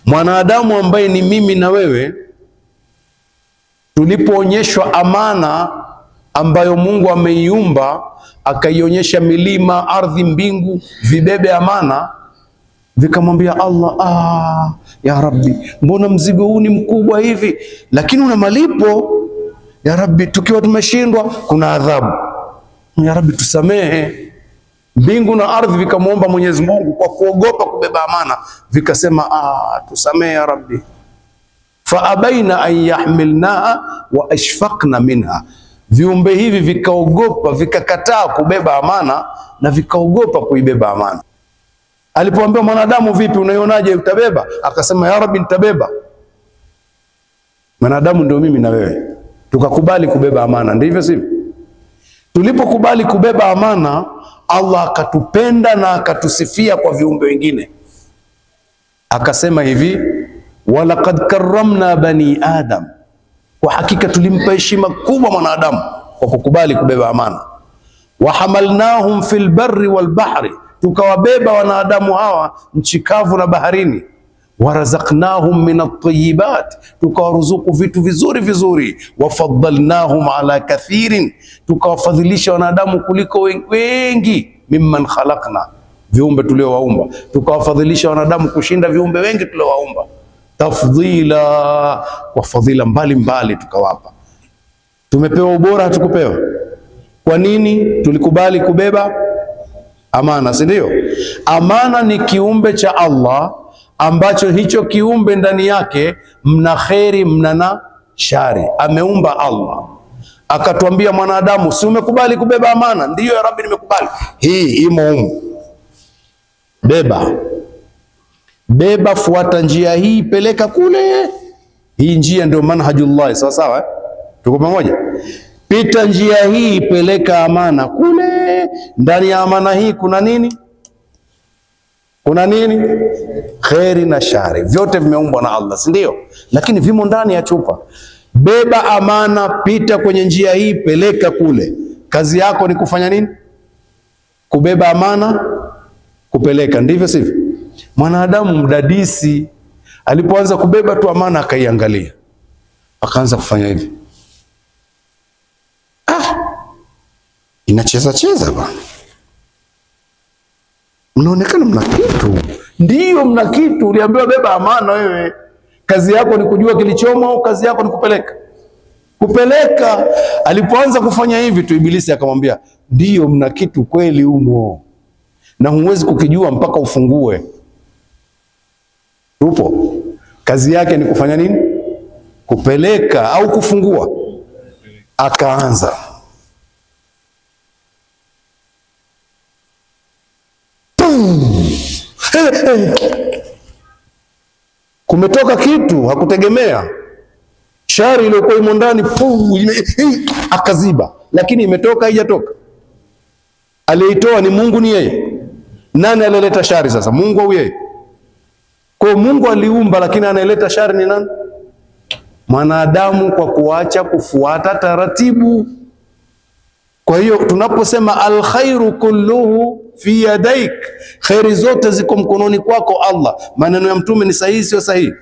Mwanadamu ambaye ni mimi na wewe, tulipoonyeshwa amana ambayo Mungu ameiumba, akaionyesha milima, ardhi, mbingu vibebe amana, vikamwambia Allah, ya Rabbi, mbona mzigo huu ni mkubwa hivi, lakini una malipo. Ya Rabbi, tukiwa tumeshindwa kuna adhabu. Ya Rabbi, tusamehe. Mbingu na ardhi vikamwomba Mwenyezi Mungu kwa kuogopa kubeba amana, vikasema tusamehe ya Rabbi. Fa abaina an yahmilnaha wa ashfaqna minha, viumbe hivi vikaogopa, vikakataa kubeba amana na vikaogopa kuibeba amana. Alipoambiwa mwanadamu, vipi, unaionaje, utabeba? Akasema ya Rabbi, nitabeba. Mwanadamu ndio mimi na wewe, tukakubali kubeba amana, ndivyo sivyo? Tulipokubali kubeba amana, Allah akatupenda na akatusifia kwa viumbe wengine, akasema hivi, walaqad karramna bani adam, kwa hakika tulimpa heshima kubwa mwanadamu kwa kukubali kubeba amana. Wa hamalnahum fil barri wal bahri, tukawabeba wanadamu hawa nchi kavu na baharini. Warazaqnahum min at-tayyibat, tukawaruzuku vitu vizuri vizuri. Wafaddalnahum ala kathirin, tukawafadhilisha wanadamu kuliko wengi. Mimman khalaqna, viumbe tuliowaumba, tukawafadhilisha wanadamu kushinda viumbe wengi tuliowaumba. Tafdhila, kwa fadhila mbalimbali tukawapa. Tumepewa ubora, hatukupewa? Kwa nini? Tulikubali kubeba amana, si ndio? Amana ni kiumbe cha Allah ambacho hicho kiumbe ndani yake mna kheri, mna na shari. Ameumba Allah, akatuambia mwanadamu, si umekubali kubeba amana? Ndiyo ya Rabbi, nimekubali. Hii imo humu, beba, fuata njia hii, peleka kule. Hii njia ndio manhajullah, sawa sawa, tuko pamoja? Pita njia hii, peleka amana kule. Ndani ya amana hii kuna nini? Kuna nini? Kheri na shari, vyote vimeumbwa na Allah, si ndio? Lakini vimo ndani ya chupa. Beba amana, pita kwenye njia hii, peleka kule. Kazi yako ni kufanya nini? Kubeba amana, kupeleka, ndivyo sivyo? Mwanadamu mdadisi alipoanza kubeba tu amana, akaiangalia, akaanza kufanya hivi, inacheza cheza bwana. Mnaonekana mna kitu. Ndiyo, mna kitu. Uliambiwa beba amana wewe. Kazi yako ni kujua kilichomo au kazi yako ni kupeleka? Kupeleka. Alipoanza kufanya hivi tu, Ibilisi akamwambia, ndiyo, mna kitu kweli humo, na huwezi kukijua mpaka ufungue. Upo. Kazi yake ni kufanya nini? Kupeleka au kufungua. Akaanza kumetoka kitu hakutegemea, shari iliyokuwa imo ndani akaziba, lakini imetoka, haijatoka. Aliyeitoa ni Mungu, ni yeye. Nani alileta shari sasa, Mungu au yeye? Kwa Mungu aliumba, lakini anayeleta shari ni nani? Mwanadamu, kwa kuacha kufuata taratibu. Kwa hiyo tunaposema alkhairu kulluhu fi yadaik, khairi zote ziko mkononi kwako Allah, maneno ya Mtume ni sahihi, sio sahihi?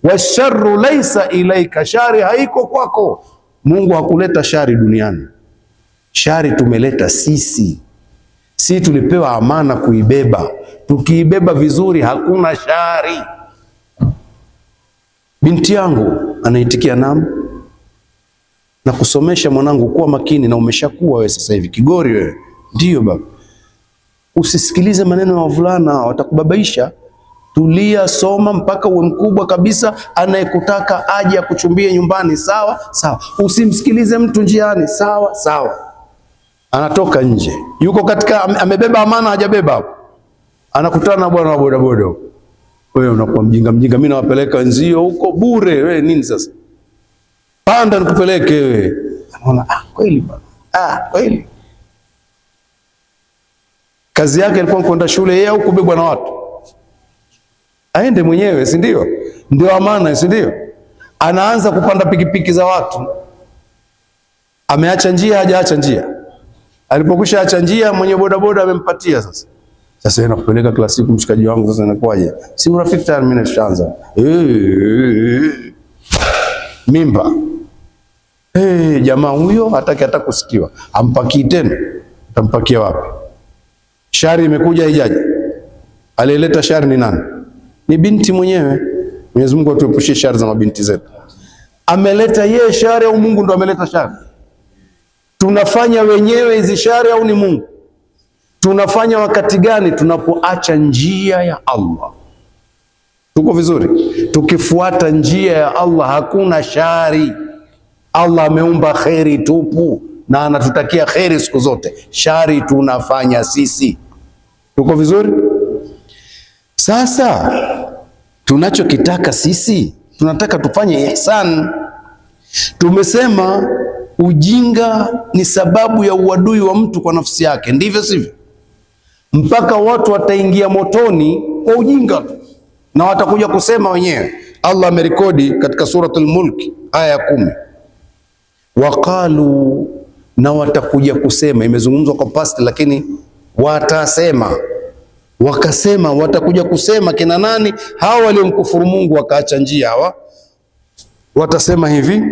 Washarru laysa ilaika, shari haiko kwako. Mungu hakuleta shari duniani, shari tumeleta sisi. Si tulipewa amana kuibeba, tukiibeba vizuri hakuna shari. Binti yangu anaitikia naam, na kusomesha mwanangu, kuwa makini, na umeshakuwa wewe sasa hivi kigori wewe. Ndio baba. Usisikilize maneno ya wavulana, watakubabaisha. Tulia, soma mpaka uwe mkubwa kabisa. Anayekutaka aje akuchumbie nyumbani, sawa sawa. Usimsikilize mtu njiani, sawa sawa. Anatoka nje, yuko katika, amebeba amana, hajabeba hapo, anakutana na bwana wa bodaboda. Wewe unakuwa mjinga, mimi nawapeleka wenzio huko bure, wewe nini sasa? Panda nikupeleke wewe. Anaona kweli bwana, kweli. Kazi yake ilikuwa kwenda shule yeye au kubebwa na watu? Aende mwenyewe, si ndio? Ndio amana, si ndio? Anaanza kupanda pikipiki za watu. Ameacha njia, hajaacha njia. Alipokwisha acha njia, mwenye bodaboda amempatia sasa. Sasa nakupeleka kila siku mshikaji wangu, sasa inakuwaje? Si urafiki tayari mimi nishaanza. Mimba. Jamaa huyo hataki hata kusikiwa. Ampaki tena. Atampakia wapi? Shari imekuja hijaji. Alileta shari ni nani? Ni binti mwenyewe. Mwenyezi Mungu atuepushie shari za mabinti zetu. Ameleta yeye shari au Mungu ndo ameleta shari? Tunafanya wenyewe hizi shari au ni Mungu? Tunafanya wakati gani? Tunapoacha njia ya Allah. Tuko vizuri? Tukifuata njia ya Allah hakuna shari. Allah ameumba kheri tupu na anatutakia kheri siku zote. Shari tunafanya sisi. Tuko vizuri? Sasa tunachokitaka sisi, tunataka tufanye ihsan. Tumesema ujinga ni sababu ya uadui wa mtu kwa nafsi yake, ndivyo sivyo? Mpaka watu wataingia motoni kwa ujinga tu, na watakuja kusema wenyewe. Allah amerekodi katika suratul Mulk aya ya 10. Waqalu, na watakuja kusema, imezungumzwa kwa past lakini watasema, wakasema, watakuja kusema kina nani? Hawa waliomkufuru Mungu wakaacha njia hawa. Watasema hivi,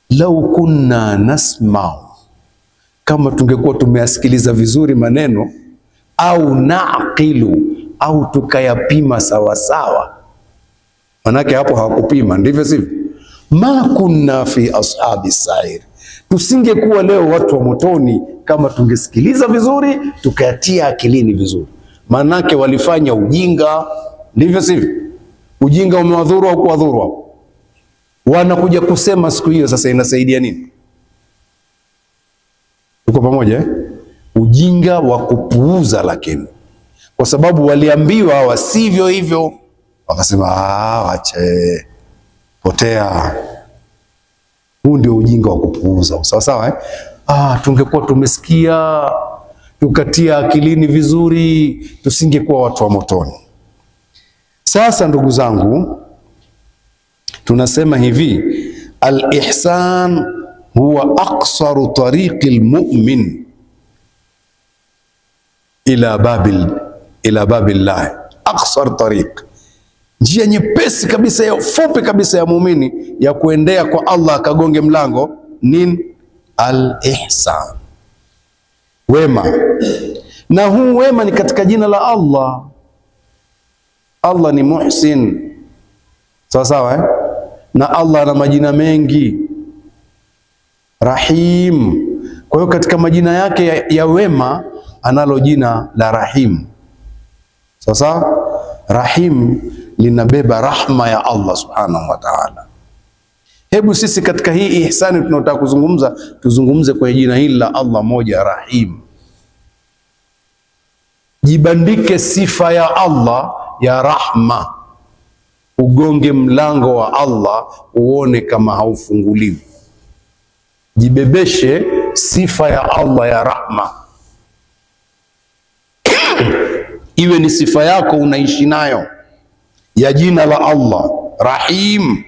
lau kunna nasma'u, kama tungekuwa tumeasikiliza vizuri maneno, au naaqilu, au tukayapima sawa sawa. Manake hapo hawakupima, ndivyo sivyo? Ma kunna fi ashabi sair, tusingekuwa leo watu wa motoni kama tungesikiliza vizuri tukayatia akilini vizuri. Manake walifanya ujinga, ndivyo sivyo? Ujinga umewadhuru au kuwadhuru? Wanakuja kusema siku hiyo, sasa inasaidia nini? Tuko pamoja eh? Ujinga wa kupuuza, lakini kwa sababu waliambiwa wasivyo hivyo, wakasema wache potea. Huu ndio ujinga wa kupuuza, sawa sawa eh? Tungekuwa tumesikia tukatia akilini vizuri, tusingekuwa watu wa motoni. Sasa ndugu zangu, tunasema hivi, al-ihsan huwa aqsaru tariqi al-mu'min ila babillah. Aqsar tariq, njia nyepesi kabisa, ya fupi kabisa ya muumini ya kuendea kwa Allah akagonge mlango nini? Al-ihsan, wema. Na huu wema ni katika jina la Allah. Allah ni Muhsin, sawa sawa eh? Na Allah ana majina mengi, Rahim. Kwa hiyo katika majina yake ya wema analo jina la Rahim. Sasa Rahim linabeba rahma ya Allah subhanahu wa ta'ala. Hebu sisi katika hii ihsani tunataka kuzungumza, tuzungumze kwa jina hili la Allah moja, Rahim. Jibandike sifa ya Allah ya rahma, ugonge mlango wa Allah uone kama haufunguliwi. Jibebeshe sifa ya Allah ya rahma, iwe ni sifa yako unaishi nayo ya jina la Allah Rahim,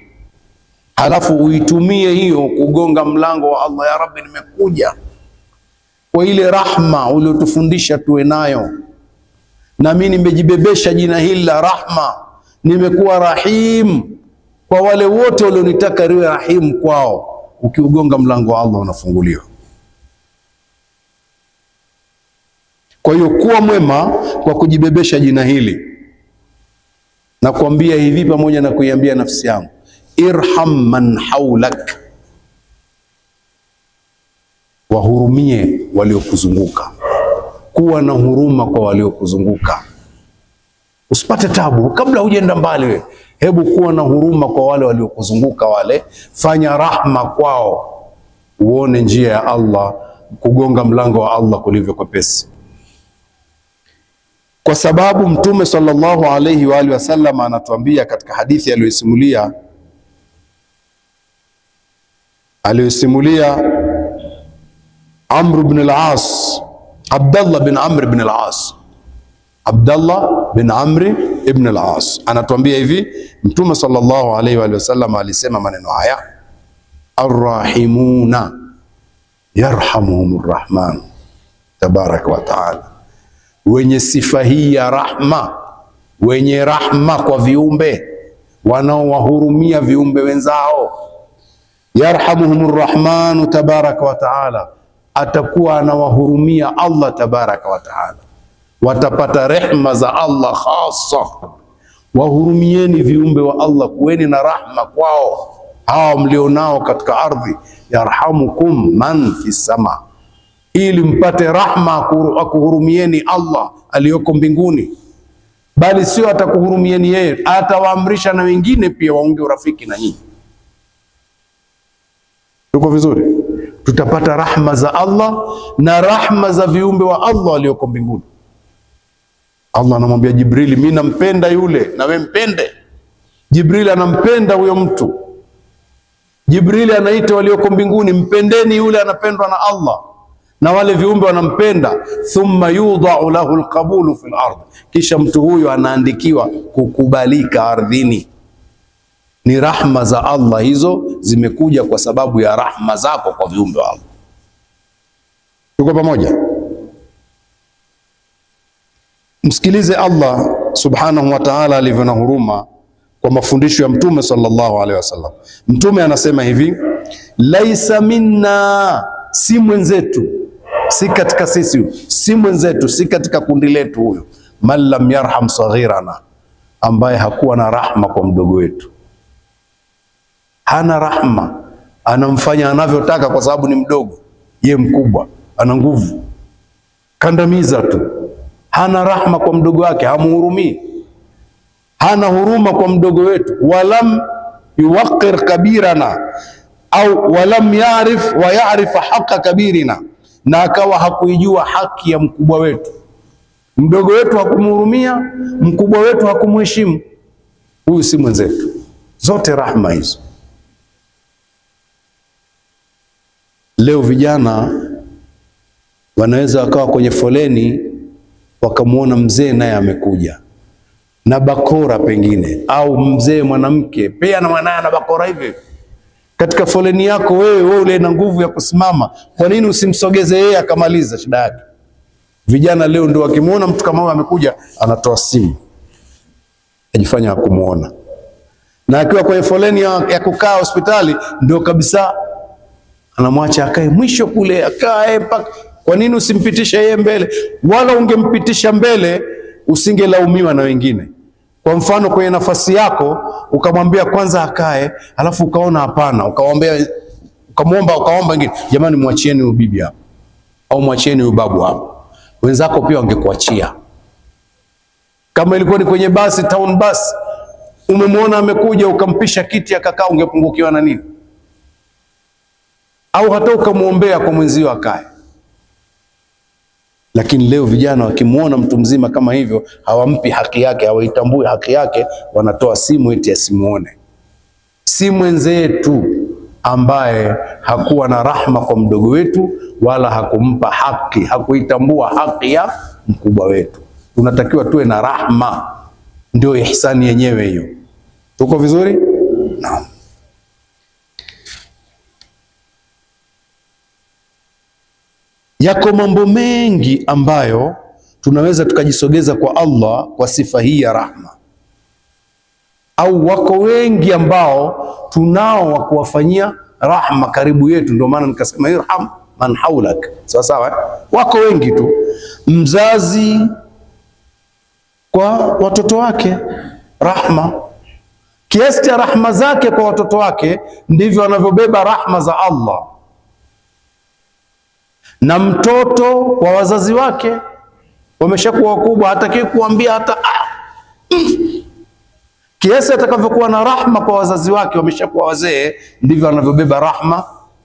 halafu uitumie hiyo kugonga mlango wa Allah. Ya Rabbi, nimekuja kwa ile rahma uliotufundisha tuwe nayo, na mimi nimejibebesha jina hili la rahma, nimekuwa Rahim kwa wale wote walionitaka niwe Rahim kwao. Ukiugonga mlango wa Allah unafunguliwa. Kwa hiyo kuwa mwema kwa kujibebesha jina hili, na kuambia hivi pamoja na kuiambia nafsi yangu, irham man haulak, wahurumie waliokuzunguka. Kuwa na huruma kwa waliokuzunguka, usipate tabu kabla hujaenda mbali we. Hebu kuwa na huruma kwa wale waliokuzunguka wale, fanya rahma kwao, uone njia ya Allah, kugonga mlango wa Allah kulivyo kwepesi. Kwa sababu Mtume sallallahu alayhi wa alihi wasallam anatuambia katika hadithi aliyosimulia Amr ibn al-As, Abdullah bin Amr ibn al-As, Abdullah bin Amr ibn al-As anatuambia hivi, Mtume sallallahu alayhi wa alihi wasallam alisema maneno haya, arrahimuna yarhamuhumur rahman tabaraka wa taala, wenye sifa hii ya rahma, wenye rahma kwa viumbe, wanaowahurumia viumbe wenzao. Yarhamuhumur rahmanu tabaraka wa taala, atakuwa anawahurumia Allah tabaraka wa taala, watapata rehma za Allah khasa. Wahurumieni viumbe wa Allah, kuweni na rahma kwao hawa mlionao katika ardhi. Yarhamukum man fi sama, ili mpate rahma akuhurumieni Allah aliyoko mbinguni. Bali sio atakuhurumieni yeye, atawaamrisha na wengine pia waunge urafiki na nyinyi. Tuko vizuri? Tutapata rahma za Allah na rahma za viumbe wa Allah walioko mbinguni. Allah anamwambia Jibrili, mimi nampenda yule, na wewe mpende. Jibrili anampenda huyo mtu. Jibrili anaita walioko mbinguni, mpendeni yule, anapendwa na Allah na wale viumbe wanampenda. Thumma yudha'u lahu alqabulu fil ard, kisha mtu huyo anaandikiwa kukubalika ardhini. Ni rahma za Allah hizo, zimekuja kwa sababu ya rahma zako kwa viumbe wa Allah. Tuko pamoja? Msikilize Allah subhanahu wa ta'ala alivyo na huruma kwa mafundisho ya Mtume sallallahu alaihi wasallam. Mtume anasema hivi, laisa minna, si mwenzetu, si katika sisi, si mwenzetu, si katika kundi letu huyo, man lam yarham saghirana, ambaye hakuwa na rahma kwa mdogo wetu. Hana rahma, anamfanya anavyotaka kwa sababu ni mdogo, ye mkubwa, ana nguvu, kandamiza tu. Hana rahma kwa mdogo wake, hamuhurumii. Hana huruma kwa mdogo wetu. Walam yuwaqir kabirana, au walam yarif wa yarif haqa kabirina, na akawa hakuijua haki ya mkubwa wetu. Mdogo wetu hakumhurumia, mkubwa wetu hakumheshimu. Huyu si mwenzetu. Zote rahma hizo. Leo vijana wanaweza wakawa kwenye foleni, wakamuona mzee naye amekuja na bakora pengine, au mzee mwanamke pia na mwanae na bakora hivi katika foleni yako. Wewe ule na nguvu ya kusimama, kwa nini usimsogeze yeye akamaliza shida yake? Vijana leo ndio wakimuona mtu kama huyo amekuja, anatoa simu ajifanya kumuona, na akiwa kwenye foleni ya kukaa hospitali ndio kabisa anamwacha akae mwisho kule, akae mpaka. Kwa nini usimpitishe yeye mbele? Wala ungempitisha mbele usingelaumiwa na wengine. Kwa mfano kwenye nafasi yako ukamwambia kwanza akae, alafu ukaona hapana, ukaomba wengine, jamani mwachieni huyu bibi hapa, au mwachieni huyu babu hapa, wenzako pia wangekuachia. Kama ilikuwa ni kwenye basi, town bus, umemwona amekuja ukampisha kiti akakaa, ungepungukiwa na nini? Au hata ukamuombea kwa mwenzio akae. Lakini leo vijana wakimuona mtu mzima kama hivyo, hawampi haki yake, hawaitambui haki yake, wanatoa simu eti asimuone. Si mwenzetu ambaye hakuwa na rahma kwa mdogo wetu, wala hakumpa haki, hakuitambua haki ya mkubwa wetu. Tunatakiwa tuwe na rahma, ndio ihsani yenyewe hiyo. Tuko vizuri? Naam. Yako mambo mengi ambayo tunaweza tukajisogeza kwa Allah kwa sifa hii ya rahma, au wako wengi ambao tunao wa kuwafanyia rahma karibu yetu. Ndio maana nikasema irham man haulak, sawa sawa. Wako wengi tu. Mzazi kwa watoto wake rahma, kiasi cha rahma zake kwa watoto wake ndivyo anavyobeba rahma za Allah. Na mtoto kwa wazazi wake, wameshakuwa wakubwa, hataki kuambia hata kiasi atakavyokuwa na rahma kwa wazazi wake, wameshakuwa wazee, ndivyo anavyobeba rahma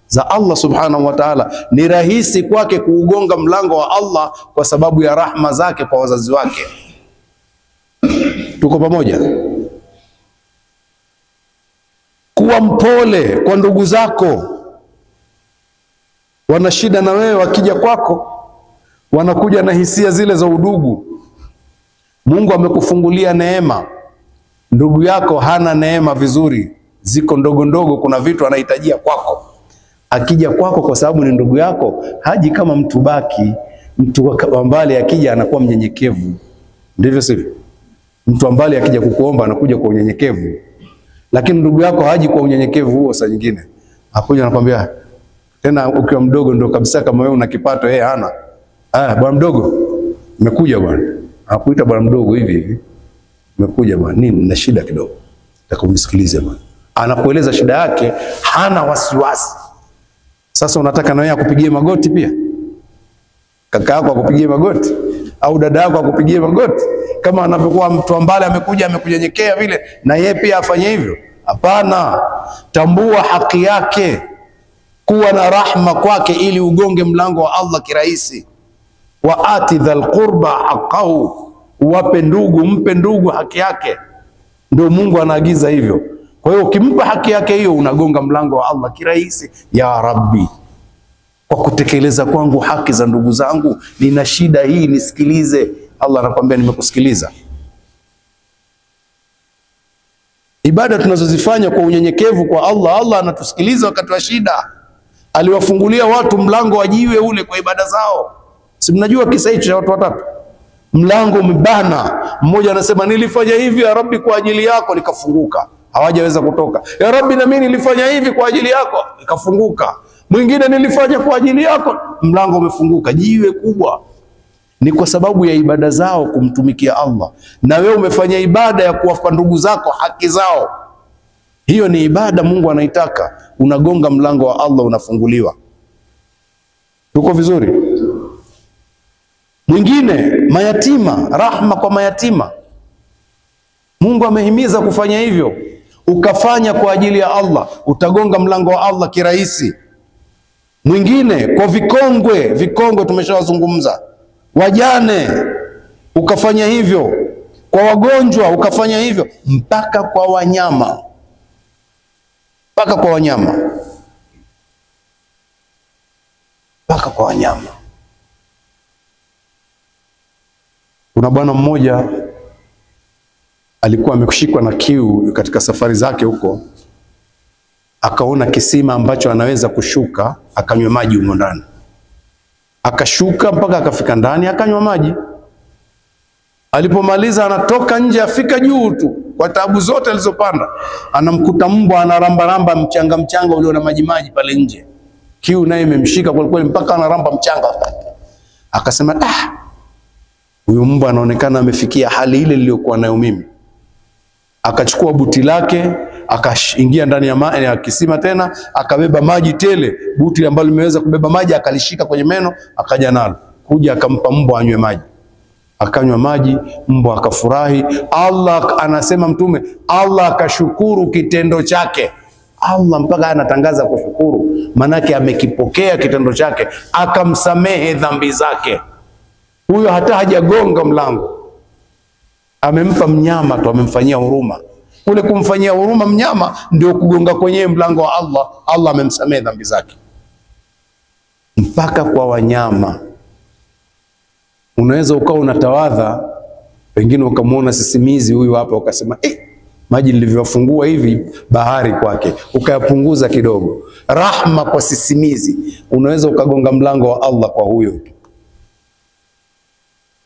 za Allah subhanahu wa ta'ala. Ni rahisi kwake kuugonga mlango wa Allah kwa sababu ya rahma zake kwa wazazi wake. Tuko pamoja? Kuwa mpole kwa ndugu zako, wana shida na wewe, wakija kwako wanakuja na hisia zile za udugu. Mungu amekufungulia neema, ndugu yako hana neema vizuri, ziko ndogo ndogo, kuna vitu anahitajia kwako. Akija kwako kwa sababu ni ndugu yako, haji kama mtu baki, Mtu wa mbali akija anakuwa mnyenyekevu, ndivyo sivyo? Mtu wa mbali akija kukuomba anakuja kwa unyenyekevu, lakini ndugu yako haji kwa unyenyekevu huo. Saa nyingine akuja anakuambia, tena ukiwa mdogo ndo kabisa, kama wewe una kipato yeye hana. Bwana mdogo, nimekuja bwana. Anakuita bwana mdogo hivi, nimekuja bwana, nini na shida kidogo, nataka unisikilize bwana. Anakueleza shida yake, hana wasiwasi. Sasa unataka na wewe akupigie magoti pia? Kaka yako akupigie magoti au dada yako akupigie magoti? Kama anavyokuwa mtu mbali amekuja amekunyenyekea vile, na yeye pia afanye hivyo? Hapana. Tambua haki yake, kuwa na rahma kwake ili ugonge mlango wa Allah kirahisi. Wa ati dhal qurba haqqahu, wape ndugu, mpe ndugu haki yake. Ndio Mungu anaagiza hivyo. Kwa hiyo ukimpa haki yake hiyo, unagonga mlango wa Allah kirahisi. Ya Rabbi, kwa kutekeleza kwangu haki za ndugu zangu, nina shida hii, nisikilize. Allah anakuambia nimekusikiliza. Ibada tunazozifanya kwa unyenyekevu kwa Allah, Allah anatusikiliza wakati wa shida. Aliwafungulia watu mlango wa jiwe ule kwa ibada zao. Si mnajua kisa hicho cha watu watatu? Mlango umebana, mmoja anasema nilifanya hivi ya Rabbi kwa ajili yako, likafunguka. Hawajaweza kutoka. Ya Rabbi, na mimi nilifanya hivi kwa ajili yako, likafunguka. Mwingine nilifanya kwa ajili yako, mlango umefunguka. Jiwe kubwa. Ni kwa sababu ya ibada zao kumtumikia Allah. Na wewe umefanya ibada ya kuwapa ndugu zako haki zao, hiyo ni ibada Mungu anaitaka. Unagonga mlango wa Allah, unafunguliwa. Tuko vizuri? Mwingine mayatima, rahma kwa mayatima. Mungu amehimiza kufanya hivyo, ukafanya kwa ajili ya Allah, utagonga mlango wa Allah kirahisi. Mwingine kwa vikongwe, vikongwe tumeshawazungumza. Wajane, ukafanya hivyo. Kwa wagonjwa, ukafanya hivyo. Mpaka kwa wanyama, mpaka kwa wanyama, mpaka kwa wanyama. Kuna bwana mmoja alikuwa amekushikwa na kiu katika safari zake huko, akaona kisima ambacho anaweza kushuka akanywa maji humo ndani. Akashuka mpaka akafika ndani akanywa maji. Alipomaliza anatoka nje, afika juu tu kwa taabu zote alizopanda, anamkuta mbwa anarambaramba mchanga ulio na maji pale nje. Kiu naye imemshika kwa kweli mpaka anaramba mchanga. Akasema, huyu mbwa anaonekana amefikia hali ile niliyokuwa nayo mimi. Akachukua buti lake, akaingia ndani ya kisima tena, akabeba maji tele. Buti ambalo limeweza kubeba maji akalishika kwenye meno, akaja nalo. Kuja akampa mbwa anywe maji. Akanywa maji, mbwa akafurahi. Allah anasema Mtume, Allah akashukuru kitendo chake. Allah mpaka anatangaza kushukuru, manake amekipokea kitendo chake, akamsamehe dhambi zake. Huyo hata hajagonga mlango, amempa mnyama tu, amemfanyia huruma. Kule kumfanyia huruma mnyama ndio kugonga kwenye mlango wa Allah. Allah amemsamehe dhambi zake. Mpaka kwa wanyama. Unaweza ukawa unatawadha, pengine ukamwona sisimizi huyu hapa, ukasema maji nilivyofungua hivi bahari kwake, ukayapunguza kidogo. Rahma kwa sisimizi, unaweza ukagonga mlango wa Allah kwa huyo.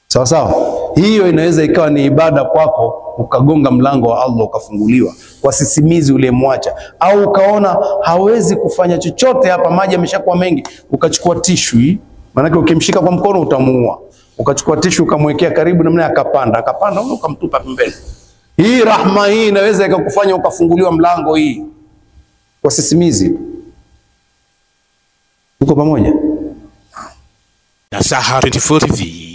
Sawa sawa? Hiyo inaweza ikawa ni ibada kwako, ukagonga mlango wa Allah ukafunguliwa kwa sisimizi uliyemwacha. Au ukaona hawezi kufanya chochote hapa, maji yameshakuwa mengi, ukachukua tishu hii, maana ukimshika kwa mkono utamuua. Ukachukua tishu ukamwekea karibu namna akapanda ukamtupa pembeni. Hii rahma hii inaweza ikakufanya ukafunguliwa mlango hii kwa sisimizi. Tuko pamoja? Nasaha 24 TV.